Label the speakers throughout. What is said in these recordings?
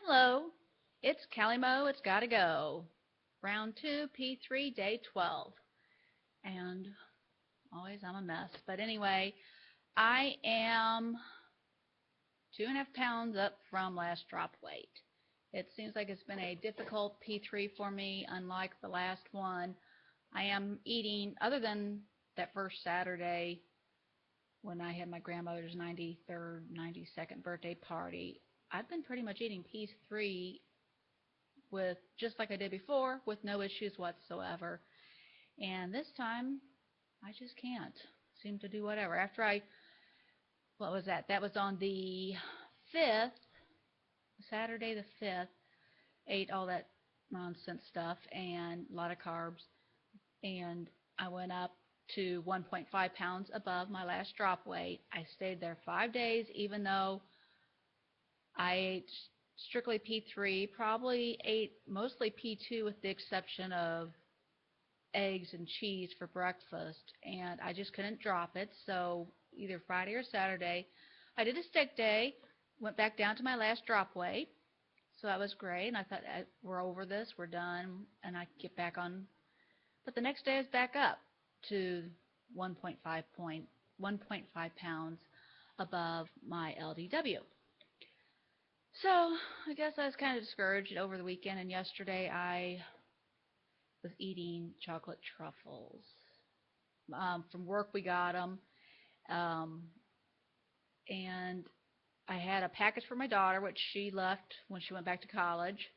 Speaker 1: Hello, it's Calimo. It's gotta go. Round 2, P3, day 12. And always I'm a mess. But anyway, I am 2.5 pounds up from last drop weight. It seems like it's been a difficult P3 for me, unlike the last one. I am eating, other than that first Saturday when I had my grandmother's 93rd, 92nd birthday party, I've been pretty much eating P3 with just like I did before, with no issues whatsoever. And this time, I just can't seem to do whatever. What was that? That was on the 5th, Saturday the 5th, ate all that nonsense stuff and a lot of carbs. And I went up to 1.5 pounds above my last drop weight. I stayed there 5 days, even though I ate strictly P3, probably ate mostly P2 with the exception of eggs and cheese for breakfast, and I just couldn't drop it. So either Friday or Saturday, I did a stick day, went back down to my last drop weight, so that was great, and I thought, we're over this, we're done, and I get back on. But the next day I was back up to 1.5 pounds above my LDW. So I guess I was kind of discouraged over the weekend, and yesterday I was eating chocolate truffles. From work we got them, and I had a package for my daughter, which she left when she went back to college,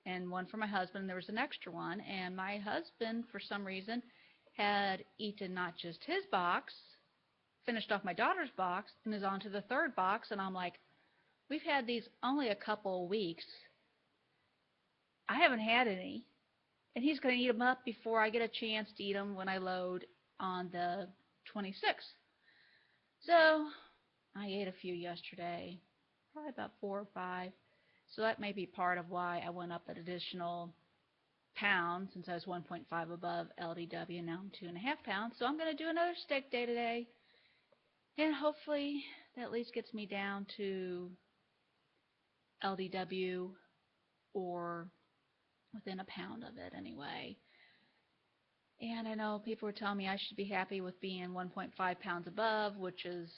Speaker 1: and one for my husband. There was an extra one, and my husband, for some reason, had eaten not just his box, finished off my daughter's box, and is on to the third box, and I'm like, we've had these only a couple of weeks. I haven't had any. And he's going to eat them up before I get a chance to eat them when I load on the 26th. So I ate a few yesterday, probably about 4 or 5. So that may be part of why I went up an additional pound, since I was 1.5 above LDW. Now I'm 2.5 pounds. So I'm going to do another steak day today. And hopefully that at least gets me down to LDW or within a pound of it anyway. And I know people were telling me I should be happy with being 1.5 pounds above, which is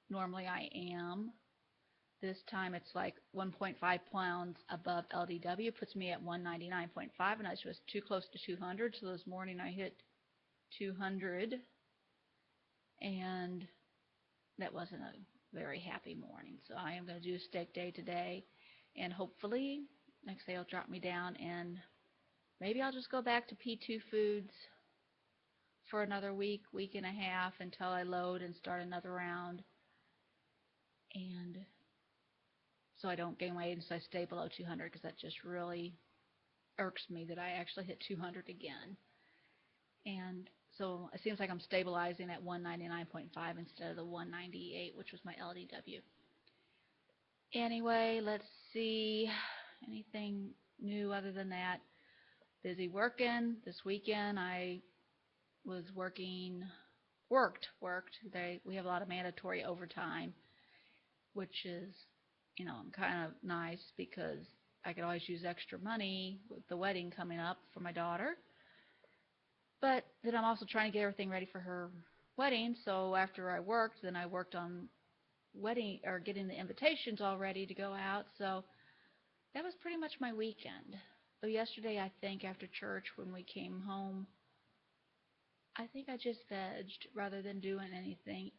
Speaker 1: normally I am. This time it's like 1.5 pounds above LDW puts me at 199.5, and I was just too close to 200. So this morning I hit 200, and that wasn't a very happy morning. So I am going to do a steak day today, and hopefully next day will drop me down, and maybe I'll just go back to P2 foods for another week, week and a half, until I load and start another round. And so I don't gain weight and so I stay below 200, because that just really irks me that I actually hit 200 again. And so it seems like I'm stabilizing at 199.5 instead of the 198, which was my LDW. Anyway, let's see. Anything new other than that? Busy working. This weekend I was worked. We have a lot of mandatory overtime, which is, kind of nice because I could always use extra money with the wedding coming up for my daughter. But then I'm also trying to get everything ready for her wedding. So after I worked, then I worked on getting the invitations all ready to go out. So that was pretty much my weekend. So yesterday, I think after church when we came home, I think I just vegged rather than doing anything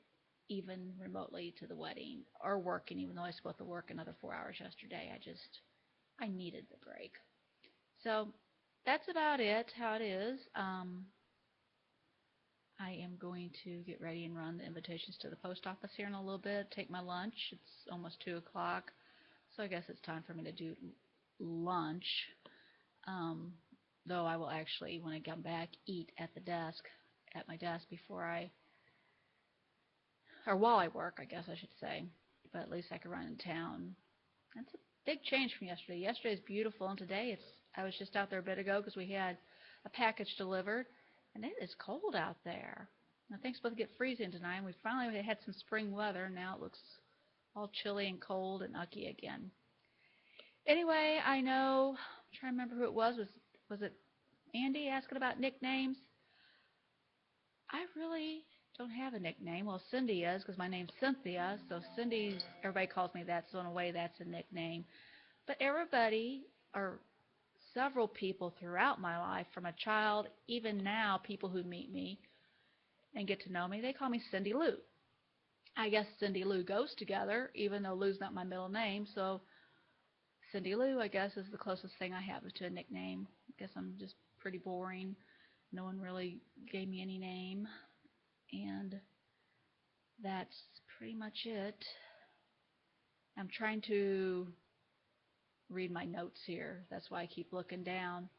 Speaker 1: even remotely to the wedding or working, even though I was supposed to work another 4 hours yesterday. I needed the break. So that's about it, how it is. I am going to get ready and run the invitations to the post office here in a little bit, take my lunch. It's almost 2 o'clock, so I guess it's time for me to do lunch. Though I will actually, when I come back, eat at my desk while I work, I guess I should say. But at least I could run in town. That's a big change from yesterday. Yesterday's beautiful, and today I was just out there a bit ago because we had a package delivered, and it is cold out there. I think it's supposed to get freezing tonight, and we finally had some spring weather, and now it looks all chilly and cold and ucky again. Anyway, I know, I'm trying to remember who it was. Was it Andy asking about nicknames? I really don't have a nickname. Well, Cindy is because my name's Cynthia, so Cindy's, everybody calls me that, so in a way that's a nickname. But everybody, or several people throughout my life, from a child, even now, people who meet me and get to know me, they call me Cindy Lou. I guess Cindy Lou goes together, even though Lou's not my middle name, so Cindy Lou, I guess, is the closest thing I have to a nickname. I guess I'm just pretty boring. No one really gave me any name, and that's pretty much it. I'm trying to read my notes here. That's why I keep looking down.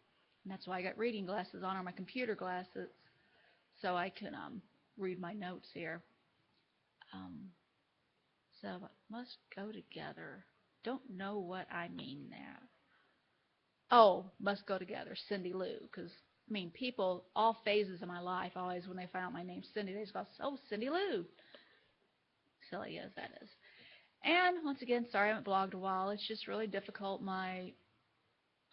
Speaker 1: And that's why I got reading glasses on, or my computer glasses, so I can read my notes here. Um, so must go together. Don't know what I mean there. Oh, must go together, Cindy Lou, because I mean, people, all phases of my life, always when they find out my name's Cindy, they just go, "Oh, Cindy Lou." Silly as that is. And once again, sorry I haven't blogged a while. It's just really difficult. My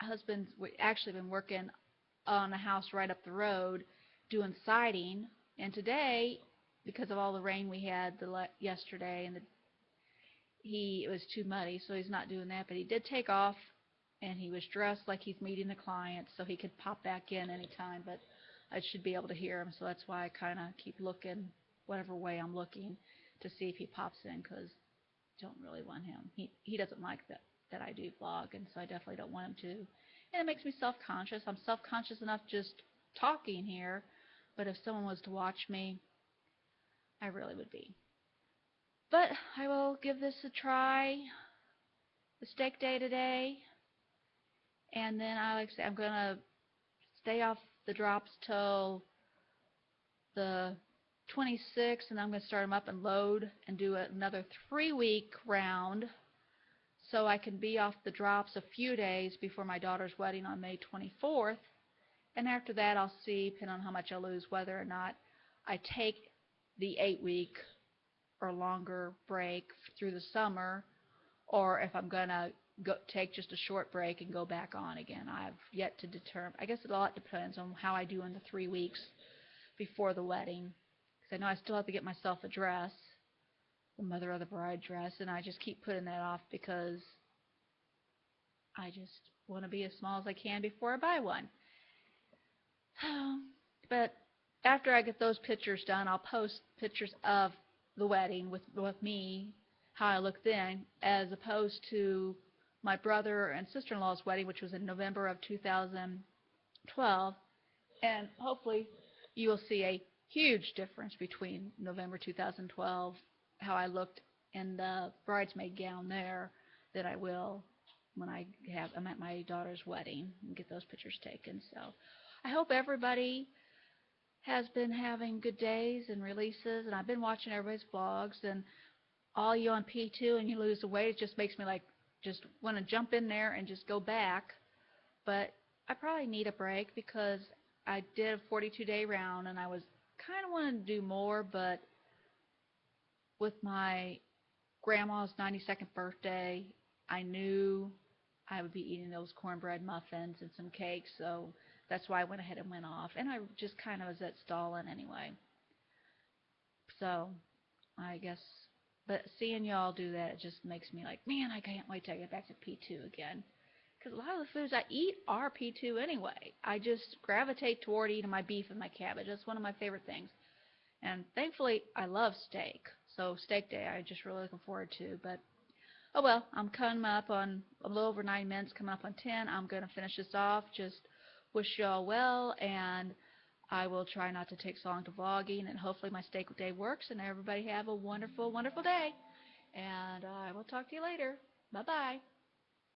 Speaker 1: husband's actually been working on a house right up the road doing siding, and today, because of all the rain we had yesterday, and it was too muddy, so he's not doing that. But he did take off, and he was dressed like he's meeting the client, so he could pop back in anytime. But I should be able to hear him, so that's why I kind of keep looking whatever way I'm looking to see if he pops in, because I don't really want him. He doesn't like that I do vlog, and so I definitely don't want him to. And it makes me self-conscious. I'm self-conscious enough just talking here, but if someone was to watch me, I really would be. But I will give this a try, the steak day today, and then like I say, I'm gonna stay off the drops till the 26th, and I'm gonna start them up and load and do another 3-week round, so I can be off the drops a few days before my daughter's wedding on May 24th. And after that, I'll see, depending on how much I lose, whether or not I take the 8-week or longer break through the summer, or if I'm going to take just a short break and go back on again. I've yet to determine. I guess it a lot depends on how I do in the 3 weeks before the wedding, because I know I still have to get myself a dress, the mother of the bride dress, and I just keep putting that off because I just want to be as small as I can before I buy one. But after I get those pictures done, I'll post pictures of the wedding with me, how I look then, as opposed to my brother and sister-in-law's wedding, which was in November of 2012. And hopefully you will see a huge difference between November 2012, how I looked in the bridesmaid gown there, than I will when I'm at my daughter's wedding and get those pictures taken. So I hope everybody has been having good days and releases, and I've been watching everybody's vlogs, and all you on P2 and you lose the weight, it just makes me like just want to jump in there and just go back. But I probably need a break because I did a 42-day round, and I was kind of wanting to do more, but with my grandma's 92nd birthday, I knew I would be eating those cornbread muffins and some cake, so that's why I went ahead and went off. And I just kind of was at stalling anyway. So I guess, but seeing y'all do that, it just makes me like, man, I can't wait till I get back to P2 again. Because a lot of the foods I eat are P2 anyway. I just gravitate toward eating my beef and my cabbage. That's one of my favorite things. And thankfully, I love steak. So steak day, I'm just really looking forward to. But oh well, I'm coming up on a little over 9 minutes, coming up on 10. I'm going to finish this off. Just wish y'all well, and I will try not to take so long to vlogging, and hopefully my steak day works, and everybody have a wonderful, wonderful day. And I will talk to you later. Bye-bye.